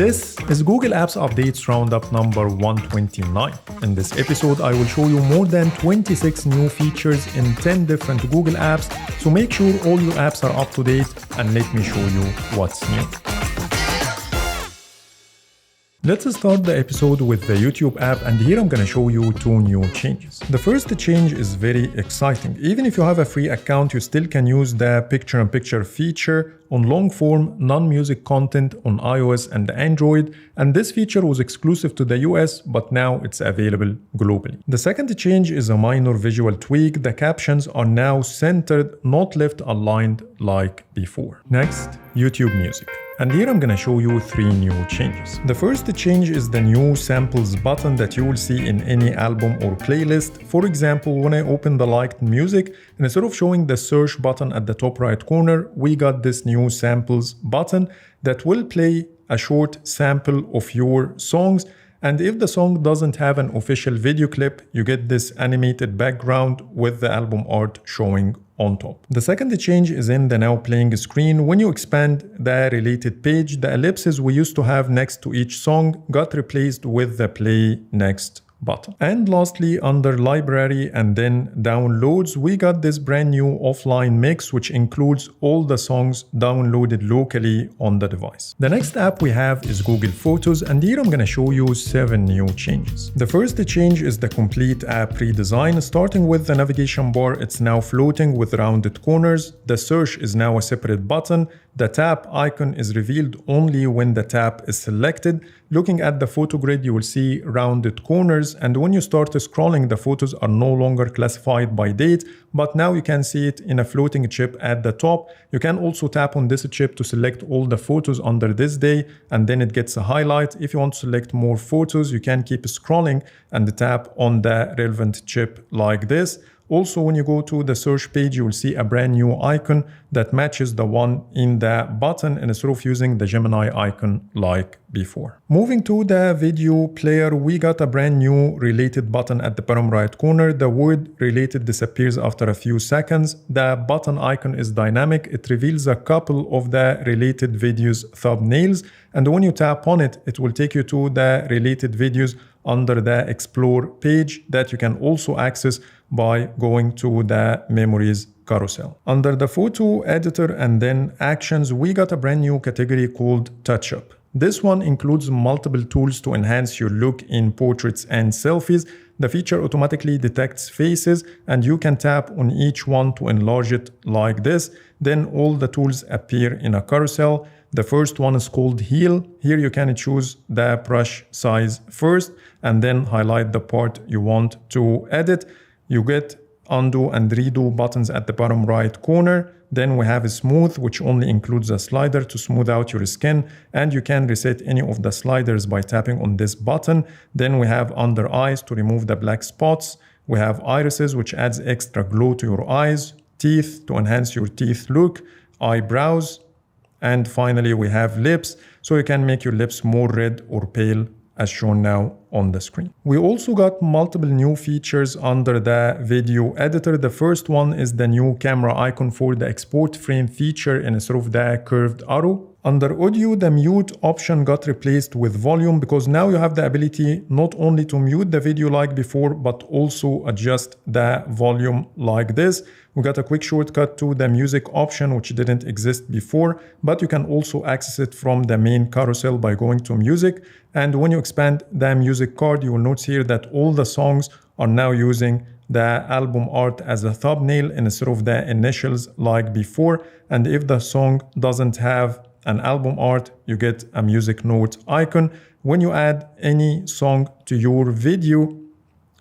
This is Google Apps Updates Roundup number 129. In this episode, I will show you more than 26 new features in 10 different Google apps, so make sure all your apps are up to date and let me show you what's new. Let's start the episode with the YouTube app, and here I'm gonna show you two new changes. The first change is very exciting. Even if you have a free account, you still can use the picture-in-picture feature on long-form, non-music content on iOS and Android, and this feature was exclusive to the US, but now it's available globally. The second change is a minor visual tweak. The captions are now centered, not left aligned like before. Next, YouTube Music. And here I'm gonna show you three new changes. The first change is the new samples button that you will see in any album or playlist. For example, when I open the liked music, and instead of showing the search button at the top right corner, we got this new samples button that will play a short sample of your songs. And if the song doesn't have an official video clip, you get this animated background with the album art showing on top. The second change is in the now playing screen. When you expand the related page, the ellipses we used to have next to each song got replaced with the play next button. And lastly, under library and then downloads, we got this brand new offline mix, which includes all the songs downloaded locally on the device. The next app we have is Google Photos, and here I'm gonna show you 7 new changes. The first change is the complete app redesign. Starting with the navigation bar, it's now floating with rounded corners. The search is now a separate button. The tap icon is revealed only when the tap is selected. Looking at the photo grid, you will see rounded corners, and when you start scrolling, the photos are no longer classified by date, but now you can see it in a floating chip at the top. You can also tap on this chip to select all the photos under this day, and then it gets a highlight. If you want to select more photos, you can keep scrolling and tap on the relevant chip like this. Also, when you go to the search page, you will see a brand new icon that matches the one in the button instead of using the Gemini icon like before. Moving to the video player, we got a brand new related button at the bottom right corner. The word related disappears after a few seconds. The button icon is dynamic. It reveals a couple of the related videos thumbnails, and when you tap on it, it will take you to the related videos under the Explore page that you can also access by going to the Memories carousel. Under the photo editor and then actions, we got a brand new category called Touch Up. This one includes multiple tools to enhance your look in portraits and selfies. The feature automatically detects faces, and you can tap on each one to enlarge it like this. Then all the tools appear in a carousel. The first one is called Heal. Here you can choose the brush size first and then highlight the part you want to edit. You get undo and redo buttons at the bottom right corner. Then we have Smooth, which only includes a slider to smooth out your skin, and you can reset any of the sliders by tapping on this button. Then we have Under Eyes to remove the black spots. We have Irises, which adds extra glow to your eyes. Teeth to enhance your teeth look. Eyebrows. And finally, we have lips, so you can make your lips more red or pale as shown now on the screen. We also got multiple new features under the video editor. The first one is the new camera icon for the export frame feature instead of the curved arrow. Under audio, the mute option got replaced with volume because now you have the ability not only to mute the video like before, but also adjust the volume like this. We got a quick shortcut to the music option, which didn't exist before, but you can also access it from the main carousel by going to music. And when you expand the music card, you will notice here that all the songs are now using the album art as a thumbnail instead of the initials like before. And if the song doesn't have an album art, you get a music note icon. When you add any song to your video,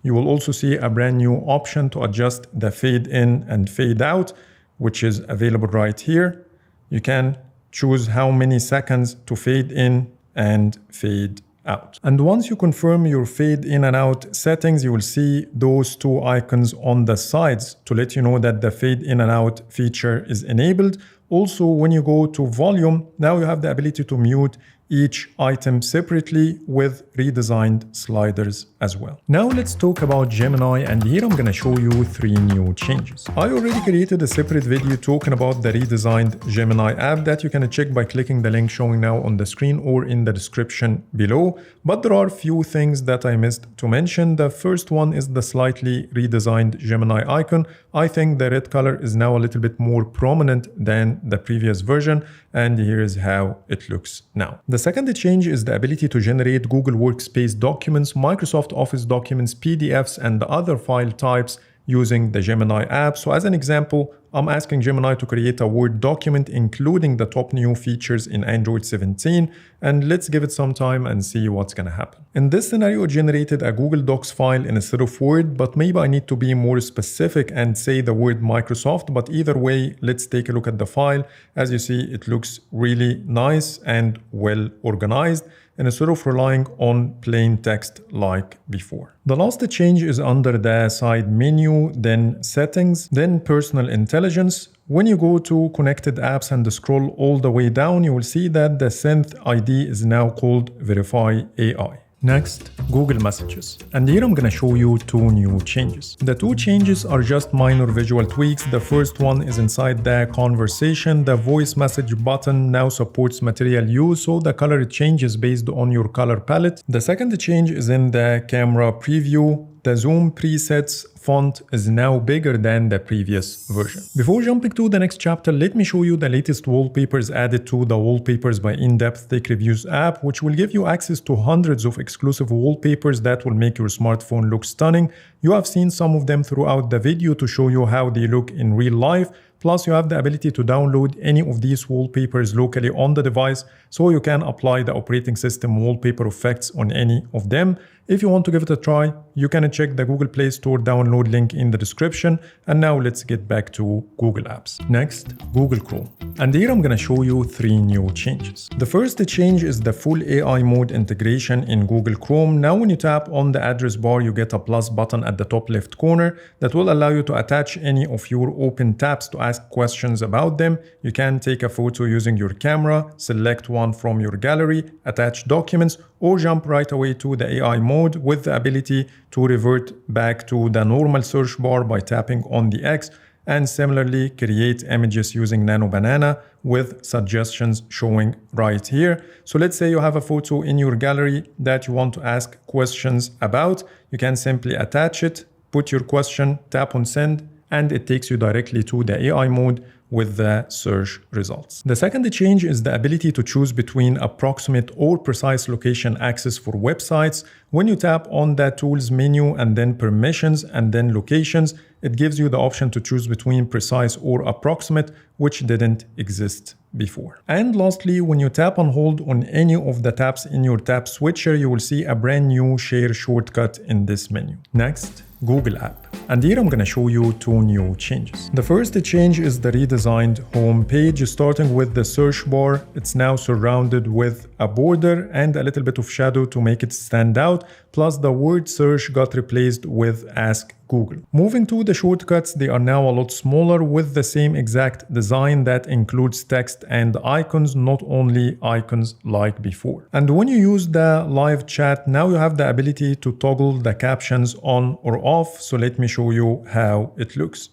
you will also see a brand new option to adjust the fade in and fade out, which is available right here. You can choose how many seconds to fade in and fade out. And once you confirm your fade in and out settings, you will see those two icons on the sides to let you know that the fade in and out feature is enabled. Also, when you go to volume, now you have the ability to mute each item separately with redesigned sliders as well. Now let's talk about Gemini, and here I'm gonna show you 3 new changes. I already created a separate video talking about the redesigned Gemini app that you can check by clicking the link showing now on the screen or in the description below, but there are few things that I missed to mention. The first one is the slightly redesigned Gemini icon. I think the red color is now a little bit more prominent than the previous version, and here is how it looks now. The second change is the ability to generate Google Workspace documents, Microsoft Office documents, PDFs, and other file types using the Gemini app. So as an example, I'm asking Gemini to create a Word document including the top new features in Android 17, and let's give it some time and see what's gonna happen. In this scenario, it generated a Google Docs file instead of Word, but maybe I need to be more specific and say the word Microsoft, but either way, let's take a look at the file. As you see, it looks really nice and well organized, and instead of relying on plain text like before. The last change is under the side menu, then settings, then personal intelligence. When you go to connected apps and scroll all the way down, you will see that the synth ID is now called Verify AI. Next, Google Messages. And here I'm gonna show you 2 new changes. The 2 changes are just minor visual tweaks. The first one is inside the conversation. The voice message button now supports material use, so the color changes based on your color palette. The second change is in the camera preview. The zoom presets font is now bigger than the previous version. Before jumping to the next chapter, let me show you the latest wallpapers added to the Wallpapers by In-Depth Tech Reviews app, which will give you access to hundreds of exclusive wallpapers that will make your smartphone look stunning. You have seen some of them throughout the video to show you how they look in real life. Plus, you have the ability to download any of these wallpapers locally on the device, so you can apply the operating system wallpaper effects on any of them. If you want to give it a try, you can check the Google Play Store download link in the description. And now let's get back to Google Apps. Next, Google Chrome. And here I'm gonna show you 3 new changes. The first change is the full AI mode integration in Google Chrome. Now when you tap on the address bar, you get a plus button at the top left corner that will allow you to attach any of your open tabs to ask questions about them. You can take a photo using your camera, select one from your gallery, attach documents, or jump right away to the AI mode with the ability to revert back to the normal search bar by tapping on the X, and similarly create images using Nano Banana with suggestions showing right here. So let's say you have a photo in your gallery that you want to ask questions about. You can simply attach it, put your question, tap on send, and it takes you directly to the AI mode with the search results. The second change is the ability to choose between approximate or precise location access for websites. When you tap on the tools menu and then permissions and then locations, it gives you the option to choose between precise or approximate, which didn't exist before. And lastly, when you tap and hold on any of the tabs in your tab switcher, you will see a brand new share shortcut in this menu. Next, Google App. And here I'm gonna show you 2 new changes. The first change is the redesigned home page. Starting with the search bar, it's now surrounded with a border and a little bit of shadow to make it stand out. Plus the word search got replaced with Ask Google. Moving to the shortcuts, they are now a lot smaller with the same exact design that includes text and icons, not only icons like before. And when you use the live chat, now you have the ability to toggle the captions on or off. So let me show you how it looks.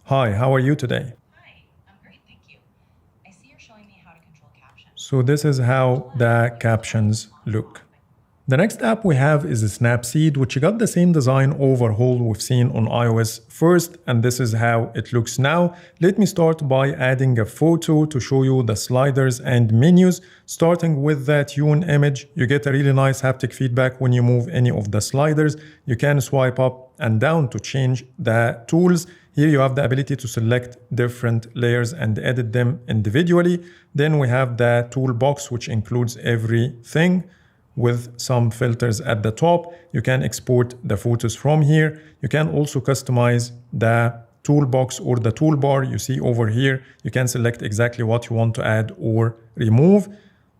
Hi, how are you today? Hi, I'm great, thank you. I see you're showing me how to control captions. So this is how the captions look. The next app we have is Snapseed, which got the same design overhaul we've seen on iOS first, and this is how it looks now. Let me start by adding a photo to show you the sliders and menus. Starting with that tune image, you get a really nice haptic feedback when you move any of the sliders. You can swipe up and down to change the tools. Here you have the ability to select different layers and edit them individually. Then we have the toolbox, which includes everything, with some filters at the top. You can export the photos from here. You can also customize the toolbox or the toolbar you see over here. You can select exactly what you want to add or remove.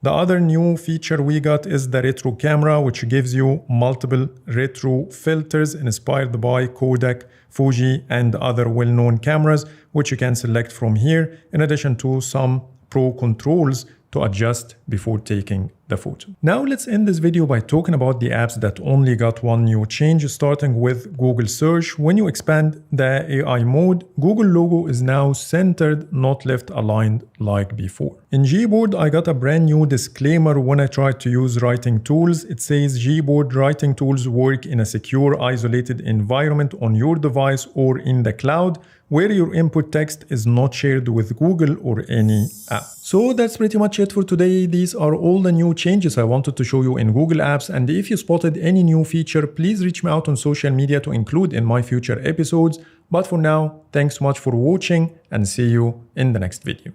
The other new feature we got is the retro camera, which gives you multiple retro filters inspired by Kodak, Fuji, and other well-known cameras, which you can select from here, in addition to some pro controls to adjust before taking the photo. Now let's end this video by talking about the apps that only got one new change, starting with Google Search. When you expand the AI mode, Google logo is now centered, not left aligned like before. In Gboard, I got a brand new disclaimer when I tried to use writing tools. It says Gboard writing tools work in a secure, isolated environment on your device or in the cloud, where your input text is not shared with Google or any app. So that's pretty much it for today. These are all the new changes I wanted to show you in Google Apps, and if you spotted any new feature, please reach me out on social media to include in my future episodes. But for now, thanks so much for watching and see you in the next video.